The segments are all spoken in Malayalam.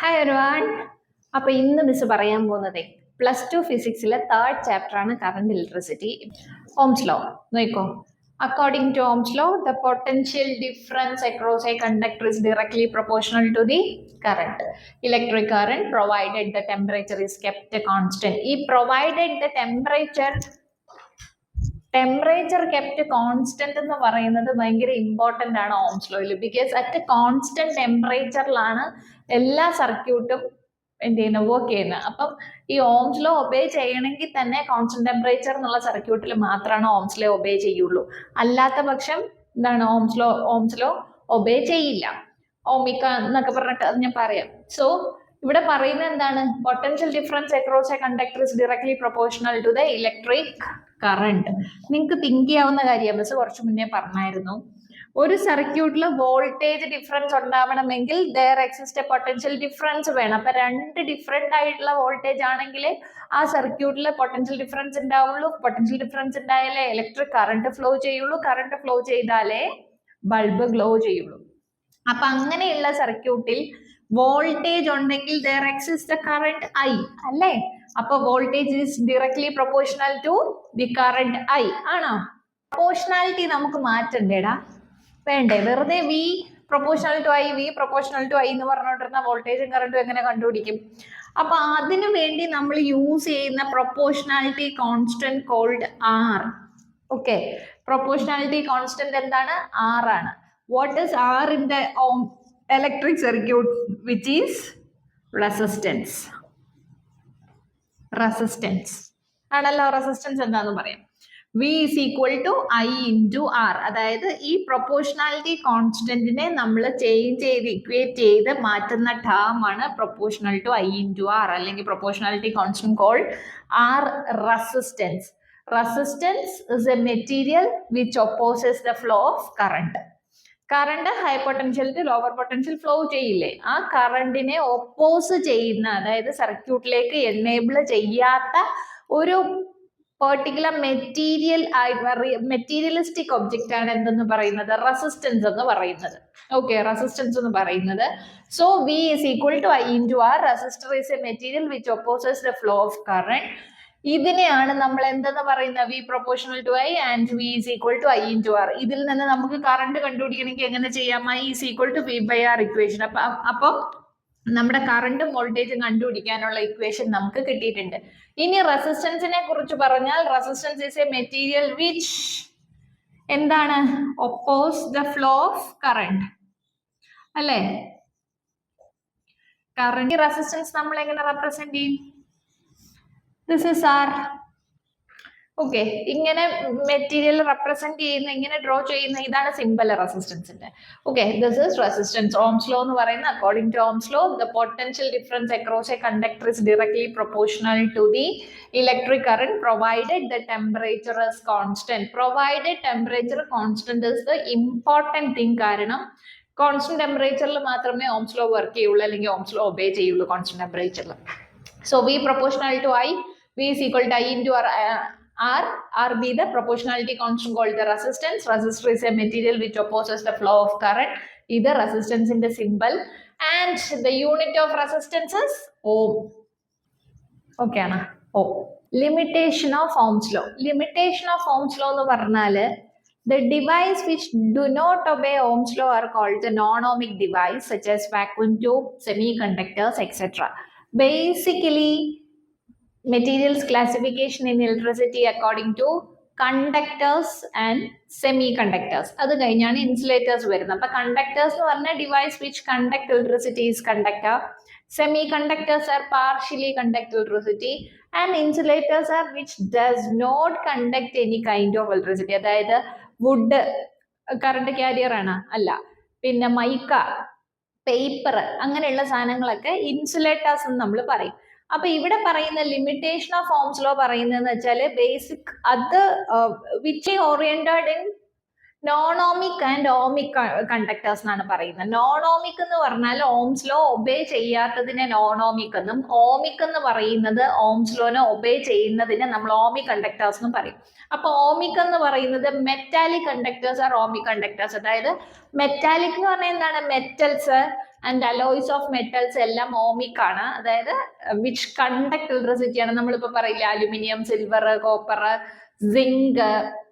ഹായ് ഒരുവാൻ. അപ്പൊ ഇന്ന് മിസ് പറയാൻ പോകുന്നത് +2 ഫിസിക്സിലെ 3rd ചാപ്റ്റർ ആണ് കറണ്ട് ഇലക്ട്രിസിറ്റി. ഓംസ് ലോ നോക്കോ. According to Ohm's law, the potential difference across a conductor is directly proportional to the current. Electric current provided the temperature is kept constant. ഈ provided the temperature kept constant എന്ന് പറയുന്നത് ഭയങ്കര ഇമ്പോർട്ടൻ്റ് ആണ് ഓംസ് ലോയിൽ. ബിക്കോസ് അറ്റ് കോൺസ്റ്റന്റ് ടെമ്പറേച്ചറിലാണ് എല്ലാ സർക്യൂട്ടും എന്ത് ചെയ്യുന്നത്, വർക്ക് ചെയ്യുന്നത്. അപ്പം ഈ ഓംസ് ലോ ഒബേ ചെയ്യണമെങ്കിൽ തന്നെ കോൺസ്റ്റന്റ് ടെമ്പറേച്ചർ എന്നുള്ള സർക്യൂട്ടിൽ മാത്രമാണ് ഓംസ് ലോ ഒബേ ചെയ്യുള്ളൂ. അല്ലാത്ത പക്ഷം എന്താണ് ഓംസ് ലോ ഒബേ ചെയ്യില്ല. ഓമിക്ക എന്നൊക്കെ പറഞ്ഞിട്ട് അത് ഞാൻ പറയാം. സോ ഇവിടെ പറയുന്നത് എന്താണ്? Potential difference across a conductor is directly proportional to the electric current. നിങ്ങൾക്ക് തിങ്ക് ചെയ്യാവുന്ന കാര്യം ബസ് കുറച്ച് മുന്നേ പറഞ്ഞായിരുന്നു. ഒരു സർക്യൂട്ടിൽ വോൾട്ടേജ് ഡിഫറൻസ് ഉണ്ടാവണമെങ്കിൽ there exist a potential difference വേണം. അപ്പൊ രണ്ട് ഡിഫറെന്റ് ആയിട്ടുള്ള വോൾട്ടേജ് ആണെങ്കിൽ ആ സർക്യൂട്ടിൽ പൊട്ടൻഷ്യൽ ഡിഫറൻസ് ഉണ്ടാവുള്ളൂ. പൊട്ടൻഷ്യൽ ഡിഫറൻസ് ഉണ്ടായാലേ ഇലക്ട്രിക് കറണ്ട് ഫ്ലോ ചെയ്യുള്ളൂ. കറണ്ട് ഫ്ലോ ചെയ്താലേ ബൾബ് ഗ്ലോ ചെയ്യുള്ളൂ. അപ്പൊ അങ്ങനെയുള്ള സർക്യൂട്ടിൽ വോൾട്ടേജ് ഉണ്ടെങ്കിൽ ദർ എക്സിസ്റ്റ് കറണ്ട് ഐ അല്ലേ? അപ്പൊ voltage is directly proportional to the current I ആണോ? പ്രൊപ്പോർഷണാലിറ്റി നമുക്ക് മാറ്റണ്ടേടാ, വേണ്ടേ? വെറുതെ വി പ്രൊപ്പോർഷണൽ ടു ഐ എന്ന് പറഞ്ഞുകൊണ്ടിരുന്ന വോൾട്ടേജും കറണ്ടും എങ്ങനെ കണ്ടുപിടിക്കും? അപ്പൊ അതിനു വേണ്ടി നമ്മൾ യൂസ് ചെയ്യുന്ന proportionality constant called R. Okay, proportionality constant എന്താണ്? ആർ ആണ്. What is R in the electric circuit? Which is resistance ആണല്ലോ. റെസിസ്റ്റൻസ് എന്താന്ന് പറയാം. V is equal to I into R. അതായത് ഈ പ്രൊപ്പോർഷണാലിറ്റി കോൺസ്റ്റന്റിനെ നമ്മൾ ഇക്വേറ്റ് ചെയ്ത് മാറ്റുന്ന ടേം ആണ് proportional to I into R, അല്ലെങ്കിൽ proportionality constant called R resistance. Resistance is a material which opposes the flow of current. Current high potential to lower potential flow ചെയ്യില്ലേ? ആ കറണ്ടിനെ ഒപ്പോസ് ചെയ്യുന്ന, അതായത് സർക്യൂട്ടിലേക്ക് എനേബിൾ ചെയ്യാത്ത ഒരു പെർട്ടിക്കുലർ മെറ്റീരിയലിസ്റ്റിക് ഒബ്ജക്റ്റ് ആണ് എന്തെന്ന് പറയുന്നത്? റെസിസ്റ്റൻസ് എന്ന് പറയുന്നത്. ഓക്കെ, റെസിസ്റ്റൻസ് എന്ന് പറയുന്നത്. So V is equal to I into R. Resistor is a material which opposes the flow of current. ഇതിനെയാണ് നമ്മൾ എന്തെന്ന് പറയുന്നത്? V proportional to I and V is equal to I into R. ഇതിൽ നിന്ന് നമുക്ക് കറണ്ട് കണ്ടുപിടിക്കണമെങ്കിൽ എങ്ങനെ ചെയ്യാം? I is equal to V by R equation. അപ്പം നമ്മുടെ കറണ്ടും വോൾട്ടേജും കണ്ടുപിടിക്കാനുള്ള ഇക്വേഷൻ നമുക്ക് കിട്ടിയിട്ടുണ്ട്. ഇനി റെസിസ്റ്റൻസിനെ കുറിച്ച് പറഞ്ഞാൽ, resistance is a material which എന്താണ്? Oppose the flow of current അല്ലേ? കറണ്ട് റെസിസ്റ്റൻസ് നമ്മൾ എങ്ങനെ റെപ്രസെന്റ് ചെയ്യും? This is R. ഓക്കെ, ഇങ്ങനെ മെറ്റീരിയൽ റെപ്രസെന്റ് ചെയ്യുന്ന, ഇങ്ങനെ ഡ്രോ ചെയ്യുന്ന, ഇതാണ് സിമ്പിൾ റെസിസ്റ്റൻസിന്റെ. Okay, this is resistance. Ohm's law എന്ന് പറയുന്നത്, according to Ohm's law, the potential difference across a conductor is directly proportional to the electric current provided the temperature is constant. Provided temperature constant is the important thing. കാരണം കോൺസ്റ്റന്റ് ടെമ്പറേച്ചറിൽ മാത്രമേ ഓംസ് ലോ വർക്ക് ചെയ്യുള്ളൂ, അല്ലെങ്കിൽ ഓംസ് ലോ ഒബേ ചെയ്യുള്ളൂ കോൺസ്റ്റന്റ് ടെമ്പറേച്ചറിൽ. So V proportional to I, V is equal to I into R be the proportionality constant called the resistance. Resistor is a material which opposes the flow of current. Either resistance in the symbol, and the unit of resistance is ohm. Okay ana? Ohm. Limitation of Ohm's law. Limitation of Ohm's law എന്ന് പറഞ്ഞാൽ, the device which do not obey Ohm's law are called the non-ohmic device, such as vacuum tube, semiconductors, etc. Basically, materials classification in electricity according to conductors and semiconductors. അത് കഴിഞ്ഞാണ് ഇൻസുലേറ്റേഴ്സ് വരുന്നത്. അപ്പൊ കണ്ടക്ടേഴ്സ് എന്ന് പറഞ്ഞ device which conduct electricity is conductor. Semiconductors are partially conduct electricity, and insulators are which does not conduct any kind of electricity. അതായത് വുഡ് കറണ്ട് ക്യാരിയർ ആണ് അല്ല, പിന്നെ മൈക്ക, പേപ്പർ, അങ്ങനെയുള്ള സാധനങ്ങളൊക്കെ ഇൻസുലേറ്റേഴ്സ് എന്ന് നമ്മൾ പറയും. അപ്പൊ ഇവിടെ പറയുന്ന ലിമിറ്റേഷൻ ഓഫ് ഓംസ് ലോ പറയുന്നതെന്ന് വെച്ചാൽ, ബേസിക് അത് which oriented in non ohmic and ohmic conductors എന്നാണ് പറയുന്നത്. നോൺ ഓമിക് എന്ന് പറഞ്ഞാൽ ഓംസ് ലോ ഒബേ ചെയ്യാത്തതിനെ നോൺ ഓമിക് എന്നും, ഓമിക് എന്ന് പറയുന്നത് ഓംസ് ലോനെ ഒബേ ചെയ്യുന്നതിനെ നമ്മൾ ഓമിക് കണ്ടക്ടേഴ്സ് എന്നും പറയും. അപ്പൊ ഓമിക് എന്ന് പറയുന്നത് metallic conductors are ohmic conductors. അതായത് മെറ്റാലിക് എന്ന് പറഞ്ഞാൽ എന്താണ്? Metals and alloys of metals എല്ലാം ഓമിക് ആണ്. അതായത് വിച്ച് കണ്ടക്ട് ഇലക്ട്രിസിറ്റി ആണ്. നമ്മളിപ്പോ പറയില്ല aluminium, silver, copper, zinc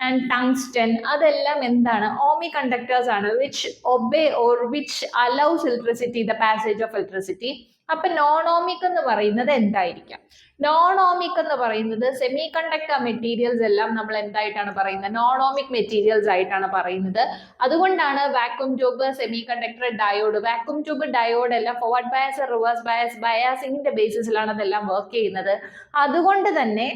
and tungsten, അതെല്ലാം എന്താണ്? ഓമിക് കണ്ടക്ടേഴ്സ് ആണ്. Which obey or which allows electricity, the passage of electricity. അപ്പൊ നോൺ ഓമിക് എന്ന് പറയുന്നത് എന്തായിരിക്കാം? നോൺ ഓമിക് എന്ന് പറയുന്നത് സെമി കണ്ടക്ടർ മെറ്റീരിയൽസ് എല്ലാം നമ്മൾ എന്തായിട്ടാണ് പറയുന്നത്? നോൺ ഓമിക് മെറ്റീരിയൽസ് ആയിട്ടാണ് പറയുന്നത്. അതുകൊണ്ടാണ് vacuum tube, semi conductor, diode. Vacuum tube, diode എല്ലാം ഫോർവേഡ് ബയസ്, റിവേഴ്സ് ബയസ്, ബയാസിങ്ങിന്റെ ബേസിസിലാണ് അതെല്ലാം വർക്ക് ചെയ്യുന്നത്. അതുകൊണ്ട് തന്നെ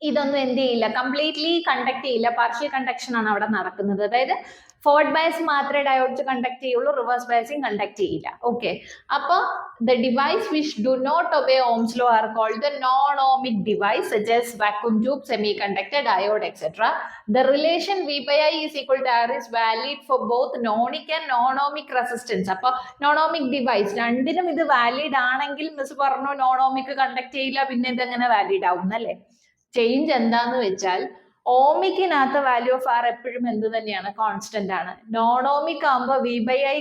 ഇതൊന്നും എന്ത് ചെയ്യില്ല, കംപ്ലീറ്റ്ലി കണ്ടക്ട് ചെയ്യില്ല, പാർഷ്യൽ കണ്ടക്ഷൻ ആണ് അവിടെ നടക്കുന്നത്. അതായത് ഫോർവേഡ് ബയസ് മാത്രമേ ഡയോഡ്സ് കണ്ടക്ട് ചെയ്യുള്ളൂ, റിവേഴ്സ് ബയസിങ് കണ്ടക്ട് ചെയ്യില്ല. ഓക്കെ, അപ്പൊ the device which do not obey Ohm's law are called the non ohmic device, such as vacuum tube, semiconductor, diode, etc. The relation V by I is equal to R is valid for both nonic and non-ohmic resistance. അപ്പൊ non-ohmic device രണ്ടിനും ഇത് വാലിഡ് ആണെങ്കിൽ മിസ് പറഞ്ഞു non-ohmic കണ്ടക്ട് ചെയ്യില്ല, പിന്നെ ഇതെങ്ങനെ വാലിഡ് ആവും അല്ലേ? ചേഞ്ച് എന്താന്ന് വെച്ചാൽ ഓമിക്കിനകത്ത് വാല്യൂ ഓഫ് ആർ എപ്പോഴും എന്ത് തന്നെയാണ്? കോൺസ്റ്റന്റ് ആണ്. നോൺ ഓമിക് ആകുമ്പോൾ വി ബൈ ഐ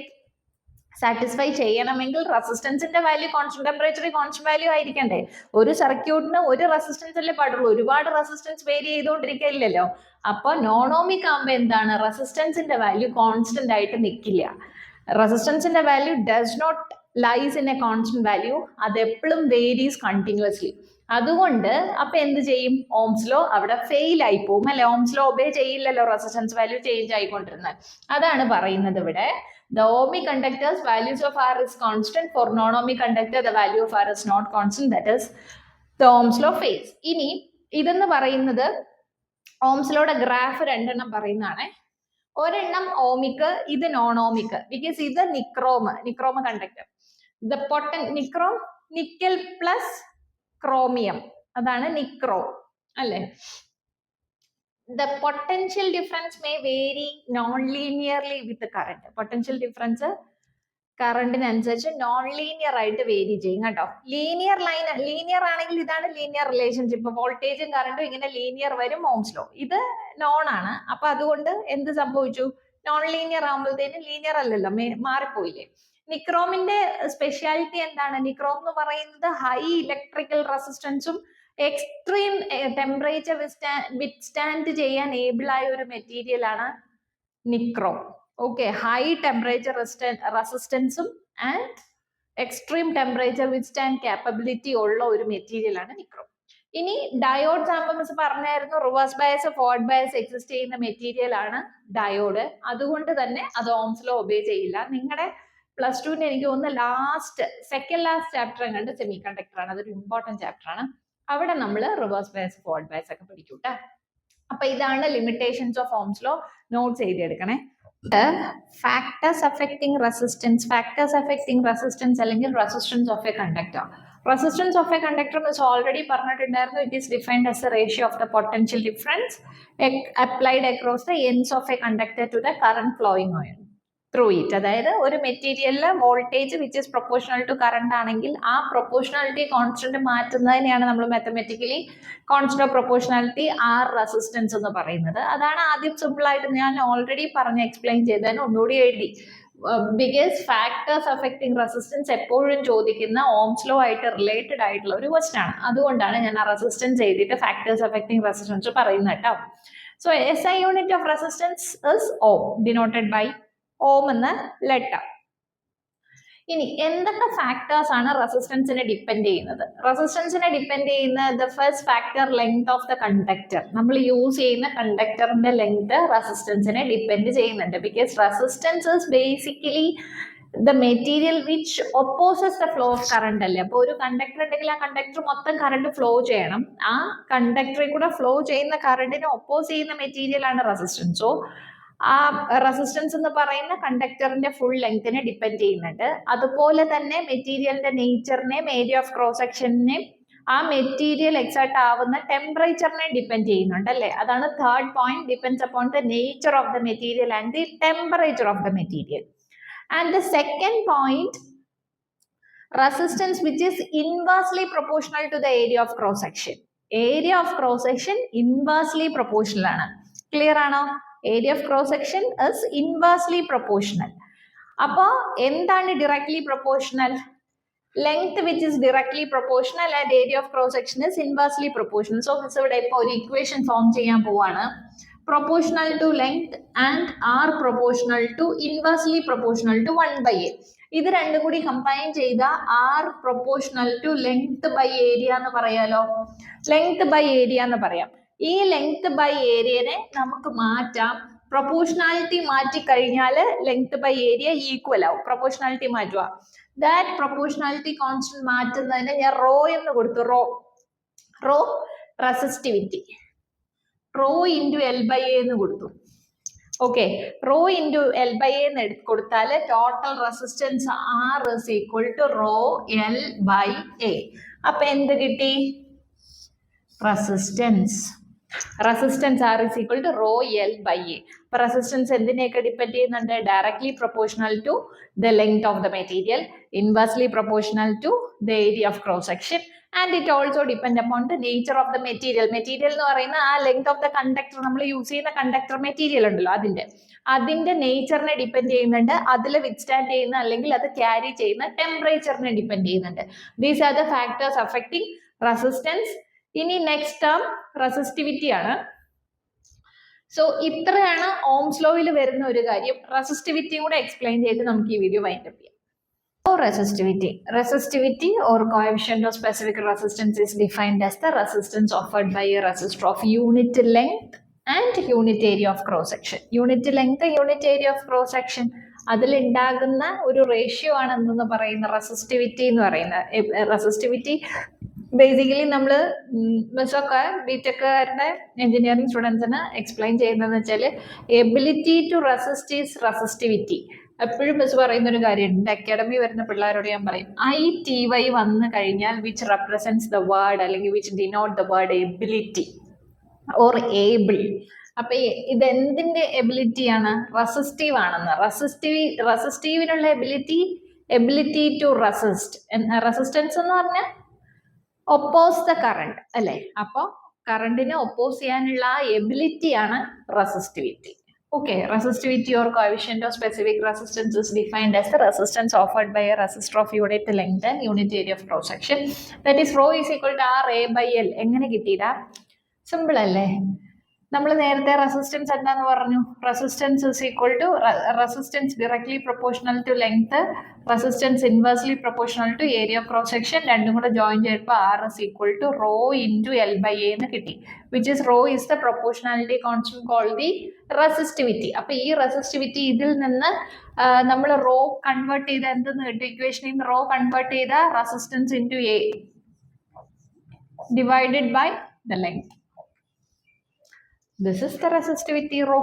സാറ്റിസ്ഫൈ ചെയ്യണമെങ്കിൽ റെസിസ്റ്റൻസിന്റെ വാല്യൂ കോൺസ്റ്റന്റ് ടെമ്പറേച്ചറിൽ കോൺസ്റ്റന്റ് വാല്യൂ ആയിരിക്കണ്ടേ? ഒരു സർക്യൂട്ടിന് ഒരു റെസിസ്റ്റൻസ് അല്ലേ പാടുള്ളൂ, ഒരുപാട് റെസിസ്റ്റൻസ് വേരി ചെയ്തുകൊണ്ടിരിക്കില്ലല്ലോ. അപ്പൊ നോൺ ഓമിക് ആകുമ്പോൾ എന്താണ്? റെസിസ്റ്റൻസിന്റെ വാല്യൂ കോൺസ്റ്റന്റ് ആയിട്ട് നിൽക്കില്ല. റെസിസ്റ്റൻസിന്റെ value does not lies in a constant value, അത് എപ്പോഴും വേരീസ് കണ്ടിന്യൂസ്ലി. അതുകൊണ്ട് അപ്പൊ എന്ത് ചെയ്യും? ഓംസ് ലോ അവിടെ ഫെയിൽ ആയി പോകും അല്ലെ? ഓംസ് ലോ ഒബേ ചെയ്യില്ലല്ലോ, റെസിസ്റ്റൻസ് വാല്യൂ ചേഞ്ച് ആയിക്കൊണ്ടിരുന്നത്. അതാണ് പറയുന്നത് ഇവിടെ. The ohmic conductors values of R is constant. For non-ohmic conductor the value of R is not constant. That is the Ohm's law fails. ഇനി ഇതെന്ന് പറയുന്നത് ഓംസ് ലോയുടെ ഗ്രാഫ് രണ്ടെണ്ണം പറയുന്നതാണ്. ഒരെണ്ണം ഓമിക്, ഇത് നോൺ ഓമിക്. ബിക്കോസ് ഇത് nichrome conductor. The nichrome nickel plus chromium, അതാണ് നിക്രോം അല്ലെ? The potential difference may vary non-linearly with the current. Potential difference കറണ്ടിനനുസരിച്ച് നോൺ ലീനിയർ ആയിട്ട് വേരി ചെയ്യും കേട്ടോ. ലീനിയർ ആണെങ്കിൽ ഇതാണ് ലീനിയർ റിലേഷൻഷിപ്പ്. വോൾട്ടേജും കറണ്ടും ഇങ്ങനെ ലീനിയർ വരും ഓംസ് ലോ. ഇത് നോൺ ആണ്. അപ്പൊ അതുകൊണ്ട് എന്ത് സംഭവിച്ചു? നോൺ ലീനിയർ ആകുമ്പോഴത്തേനും ലീനിയർ അല്ലല്ലോ, മാറിപ്പോയില്ലേ? നിക്രോമിന്റെ സ്പെഷ്യാലിറ്റി എന്താണ്? നിക്രോം എന്ന് പറയുന്നത് ഹൈ ഇലക്ട്രിക്കൽ റെസിസ്റ്റൻസും എക്സ്ട്രീം ടെമ്പറേച്ചർ വിത്ത്സ്റ്റാൻഡ് ചെയ്യാൻ ഏബിൾ ആയ ഒരു മെറ്റീരിയൽ ആണ് നിക്രോം. ഓക്കെ, ഹൈ ടെമ്പറേച്ചർ റെസിസ്റ്റൻസും and extreme temperature withstand capability ഉള്ള ഒരു മെറ്റീരിയൽ ആണ് നിക്രോം. ഇനി ഡയോഡ്സ് ആകുമ്പോൾ മിസ് പറഞ്ഞായിരുന്നു reverse bias, forward bias exist ചെയ്യുന്ന മെറ്റീരിയൽ ആണ് ഡയോഡ്. അതുകൊണ്ട് തന്നെ അത് ഓംസ് ലോ ഒബേ ചെയ്യില്ല. നിങ്ങളുടെ +2 എനിക്ക് തോന്നുന്നു സെക്കൻഡ് ലാസ്റ്റ് ചാപ്റ്റർ കണ്ട് സെമി കണ്ടക്ടർ ആണ്. അതൊരു ഇമ്പോർട്ടൻറ്റ് ചാപ്റ്റർ ആണ്. അവിടെ നമ്മൾ റിവേഴ്സ് ബയസ്, ഫോർവേഡ് ബയസ് ഒക്കെ പഠിക്കൂട്ടെ. അപ്പൊ ഇതാണ് limitations of Ohm's law. Notes എഴുതിയെടുക്കണേ. ഫാക്ടേഴ്സ് അഫക്റ്റിംഗ് റെസിസ്റ്റൻസ് അല്ലെങ്കിൽ resistance of a conductor. Resistance of a conductor miss already പറഞ്ഞിട്ടുണ്ടായിരുന്നു. It is defined as a ratio of the potential difference applied across the ends of a conductor to the current flowing through it. അതായത് ഒരു മെറ്റീരിയലിലെ voltage which is proportional to current ആണെങ്കിൽ ആ പ്രൊപ്പോർഷണാലിറ്റി കോൺസ്റ്റന്റ് മാറ്റുന്നതിനെയാണ് നമ്മൾ mathematically constant of proportionality R resistance എന്ന് പറയുന്നത്. അതാണ് ആദ്യം സിമ്പിൾ ആയിട്ട് ഞാൻ ഓൾറെഡി എക്സ്പ്ലെയിൻ ചെയ്തതിന് ഒന്നുകൂടി എഴുതി. ബിക്കോസ് ഫാക്ടേഴ്സ് അഫക്റ്റിംഗ് റെസിസ്റ്റൻസ് എപ്പോഴും ചോദിക്കുന്ന ഓംസ് ലോ ആയിട്ട് റിലേറ്റഡ് ആയിട്ടുള്ള ഒരു ക്വസ്റ്റൻ ആണ്. അതുകൊണ്ടാണ് ഞാൻ ആ റെസിസ്റ്റൻസ് എഴുതിയിട്ട് ഫാക്ടേഴ്സ് അഫക്റ്റിംഗ് റെസിസ്റ്റൻസ് പറയുന്നത് കേട്ടോ. So SI unit of resistance is ohm, denoted by ohm എന്ന ലെറ്റർ. ഇനി എന്തൊക്കെ ഫാക്ടേഴ്സ് ആണ് റെസിസ്റ്റൻസിനെ ഡിപ്പെൻഡ് ചെയ്യുന്നത്? റെസിസ്റ്റൻസിനെ ഡിപ്പെൻഡ് ചെയ്യുന്ന the first factor length of the conductor. നമ്മൾ യൂസ് ചെയ്യുന്ന കണ്ടക്ടറിന്റെ ലെങ്ത് റെസിസ്റ്റൻസിനെ ഡിപ്പെൻഡ് ചെയ്യുന്നുണ്ട്. Because resistance is basically the material which opposes the flow of current അല്ലേ? അപ്പൊ ഒരു കണ്ടക്ടർ ഉണ്ടെങ്കിൽ ആ കണ്ടക്ടർ മൊത്തം കറണ്ട് ഫ്ലോ ചെയ്യണം. ആ കണ്ടക്ടറിൽ കൂടെ ഫ്ലോ ചെയ്യുന്ന കറണ്ടിനെ ഒപ്പോസ് ചെയ്യുന്ന മെറ്റീരിയൽ ആണ് റെസിസ്റ്റൻസ്. സോ ആ റെസിസ്റ്റൻസ് എന്ന് പറയുന്ന കണ്ടക്ടറിന്റെ ഫുൾ ലെങ്തിനെ ഡിപ്പെൻഡ് ചെയ്യുന്നുണ്ട്. അതുപോലെ തന്നെ മെറ്റീരിയലിന്റെ നേച്ചറിനെയും ഏരിയ ഓഫ് ക്രോസ് സെക്ഷനെയും ആ മെറ്റീരിയൽ എക്സേർട്ട് ആവുന്ന ടെമ്പറേച്ചറിനെ ഡിപ്പെൻഡ് ചെയ്യുന്നുണ്ട് അല്ലേ? അതാണ് third point, depends upon the nature of the material and the temperature of the material. And the second point, resistance which is inversely proportional to the area of cross section. Area of cross section inversely proportional ആണ്. Clear ആണോ? Area of cross section is inversely proportional. അപ്പോൾ എന്താണ് directly proportional? Length which is directly proportional and area of cross section is inversely proportional. So miss ഇവിടെ ഇപ്പോൾ ഒരു ഇക്വേഷൻ ഫോം ചെയ്യാൻ പോവാണ്. Proportional to length and are proportional to inversely proportional to 1/a. ഇത് രണ്ടും കൂടി കമ്പൈൻ ചെയ്ത R proportional to length by area എന്ന് പറയാലോ. ലെങ്ത് ബൈ ഏരിയ എന്ന് പറയാം. ഈ ലെങ്ത് ബൈ ഏരിയനെ നമുക്ക് മാറ്റാം. പ്രൊപ്പോർഷണാലിറ്റി മാറ്റി കഴിഞ്ഞാൽ ലെങ്ത് ബൈ ഏരിയ ഈക്വൽ ആവും. പ്രൊപ്പോർഷണാലിറ്റി മാറ്റുക. ദാറ്റ് പ്രൊപ്പോർഷണാലിറ്റി കോൺസ്റ്റന്റ് മാറ്റുന്നതിന് ഞാൻ റോ എന്ന് കൊടുത്തു. Rho resistivity, rho into L by A എന്ന് കൊടുത്തു. Okay, rho into L by A എന്ന് കൊടുത്താൽ total resistance R is equal to rho L by A. അപ്പൊ എന്ത് കിട്ടി? Resistance R is equal to rho L by A. അപ്പൊ റെസിസ്റ്റൻസ് എന്തിനെയൊക്കെ ഡിപ്പെൻഡ് ചെയ്യുന്നുണ്ട്? Directly proportional to the length of the material, inversely proportional to the area of cross section, and it also depend upon the nature of the material. Material എന്ന് പറയുന്ന ആ ലെങ്ത് ഓഫ് ദ കണ്ടക്ടർ, നമ്മൾ യൂസ് ചെയ്യുന്ന കണ്ടക്ടർ മെറ്റീരിയൽ ഉണ്ടല്ലോ, അതിന്റെ നേച്ചറിനെ ഡിപ്പെൻഡ് ചെയ്യുന്നുണ്ട്. അതിൽ വിത്ത്സ്റ്റാൻഡ് ചെയ്യുന്ന അല്ലെങ്കിൽ അത് ക്യാരി ചെയ്യുന്ന ടെമ്പറേച്ചറിനെ ഡിപ്പെൻഡ് ചെയ്യുന്നുണ്ട്. These are the factors affecting resistance. ഇനി നെക്സ്റ്റ് ടേം റെസിസ്റ്റിവിറ്റി ആണ്. സോ ഇത്രയാണ് ഓംസ് ലോയിൽ വരുന്ന ഒരു കാര്യം. റെസിസ്റ്റിവിറ്റിയും കൂടെ എക്സ്പ്ലെയിൻ ചെയ്ത് നമുക്ക് ഈ വീഡിയോ വൈൻഡ് അപ്പ് ചെയ്യാം. Resistivity or coefficient of specific resistance is defined as the resistance offered by a resistor of unit length and unit area of cross section. Unit length, unit area of cross section, അതിൽ ഉണ്ടാകുന്ന ഒരു റേഷ്യോ ആണ് എന്തെന്ന് പറയുന്ന റെസിസ്റ്റിവിറ്റി എന്ന് പറയുന്നത്. റെസിസ്റ്റിവിറ്റി ബേസിക്കലി നമ്മൾ മിസ്സൊക്കെ ബിടെക്കുകാരുടെ എഞ്ചിനീയറിംഗ് സ്റ്റുഡൻസിന് എക്സ്പ്ലെയിൻ ചെയ്യുന്നതെന്ന് വെച്ചാൽ ability to resist is resistivity. എപ്പോഴും മിസ് പറയുന്ന ഒരു കാര്യമുണ്ട്. അക്കാഡമി വരുന്ന പിള്ളേരോട് ഞാൻ പറയും, ITY വന്നു കഴിഞ്ഞാൽ വിച്ച് റെപ്രസെന്റ്സ് ദ വേർഡ് അല്ലെങ്കിൽ which denote the word ability or able. അപ്പൊ ഇതെന്തിന്റെ എബിലിറ്റിയാണ്? റെസിസ്റ്റീവ് ആണെന്ന്. റെസിസ്റ്റീവിനുള്ള എബിലിറ്റി ടു റെസിസ്റ്റ്. റെസിസ്റ്റൻസ് എന്ന് പറഞ്ഞാൽ ഒപ്പോസ് ദ കറണ്ട് അല്ലെ. അപ്പൊ കറണ്ടിനെ ഒപ്പോസ് ചെയ്യാനുള്ള എബിലിറ്റിയാണ് resistivity. Okay, resistivity or coefficient of specific resistance is defined as the resistance offered by a resistor of unit length and unit area of cross section. That is, rho is equal to R A by L. എങ്ങനെ കിട്ടിയില്ല? സിമ്പിൾ അല്ലേ? നമ്മൾ നേരത്തെ റെസിസ്റ്റൻസ് എന്താന്ന് പറഞ്ഞു? Resistance is equal to resistance directly proportional to length, resistance inversely proportional to area of cross section. രണ്ടും കൂടെ ജോയിൻ ചെയ്യുമ്പോൾ R is equal to rho into L by A എന്ന് കിട്ടി. Which is rho is the proportionality constant called the resistivity. അപ്പൊ ഈ റെസിസ്റ്റിവിറ്റി ഇതിൽ നിന്ന് നമ്മൾ റോ കൺവേർട്ട് ചെയ്ത എന്തെന്ന് കിട്ടും? ഇക്വേഷനിൽ നിന്ന് റോ കൺവേർട്ട് ചെയ്ത resistance into A divided by the length. This is the resistivity rho.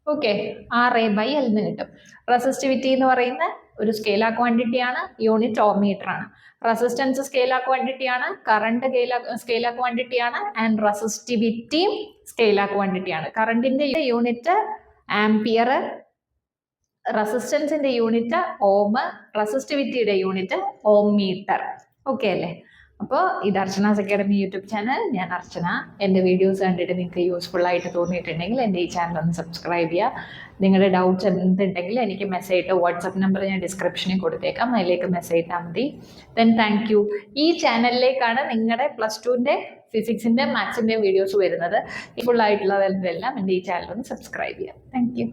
Okay, RA by L എന്ന് കിട്ടും. റെസിസ്റ്റിവിറ്റി എന്ന് പറയുന്ന ഒരു സ്കെയിലാർ ക്വാണ്ടിറ്റി ആണ്, യൂണിറ്റ് ഓമീറ്റർ ആണ്. റെസിസ്റ്റൻസ് സ്കെയിലാർ ക്വാണ്ടിറ്റി ആണ്, കറണ്ട് സ്കെയിലാർ ക്വാണ്ടിറ്റി ആണ്, ആൻഡ് റെസിസ്റ്റിവിറ്റിയും സ്കെയിലാർ ക്വാണ്ടിറ്റി ആണ്. കറണ്ടിന്റെ യൂണിറ്റ് ആംപിയർ, റെസിസ്റ്റൻസിന്റെ യൂണിറ്റ് ഓം, റെസിസ്റ്റിവിറ്റിയുടെ യൂണിറ്റ് ഓം മീറ്റർ. ഓക്കെ അല്ലേ? അപ്പോൾ ഇത് അർച്ചനാസ് അക്കാഡമി യൂട്യൂബ് ചാനൽ. ഞാൻ അർച്ചന. എൻ്റെ വീഡിയോസ് കണ്ടിട്ട് നിങ്ങൾക്ക് യൂസ്ഫുൾ ആയിട്ട് തോന്നിയിട്ടുണ്ടെങ്കിൽ എൻ്റെ ഈ ചാനൽ ഒന്ന് സബ്സ്ക്രൈബ് ചെയ്യുക. നിങ്ങളുടെ ഡൗട്ട്സ് എന്തുണ്ടെങ്കിൽ എനിക്ക് മെസ്സേജ് ഇട്ട്, വാട്സപ്പ് നമ്പർ ഞാൻ ഡിസ്ക്രിപ്ഷനിൽ കൊടുത്തേക്കാം, അതിലേക്ക് മെസ്സേജ് ഇട്ടാൽ മതി. Then thank you. ഈ ചാനലിലേക്കാണ് നിങ്ങളുടെ +2ൻ്റെ ഫിസിക്സിൻ്റെ മാത്സിൻ്റെയും വീഡിയോസ് വരുന്നത്. ഫുള്ളായിട്ടുള്ളതെല്ലാം എൻ്റെ ഈ ചാനൽ ഒന്ന് സബ്സ്ക്രൈബ് ചെയ്യാം. Thank you.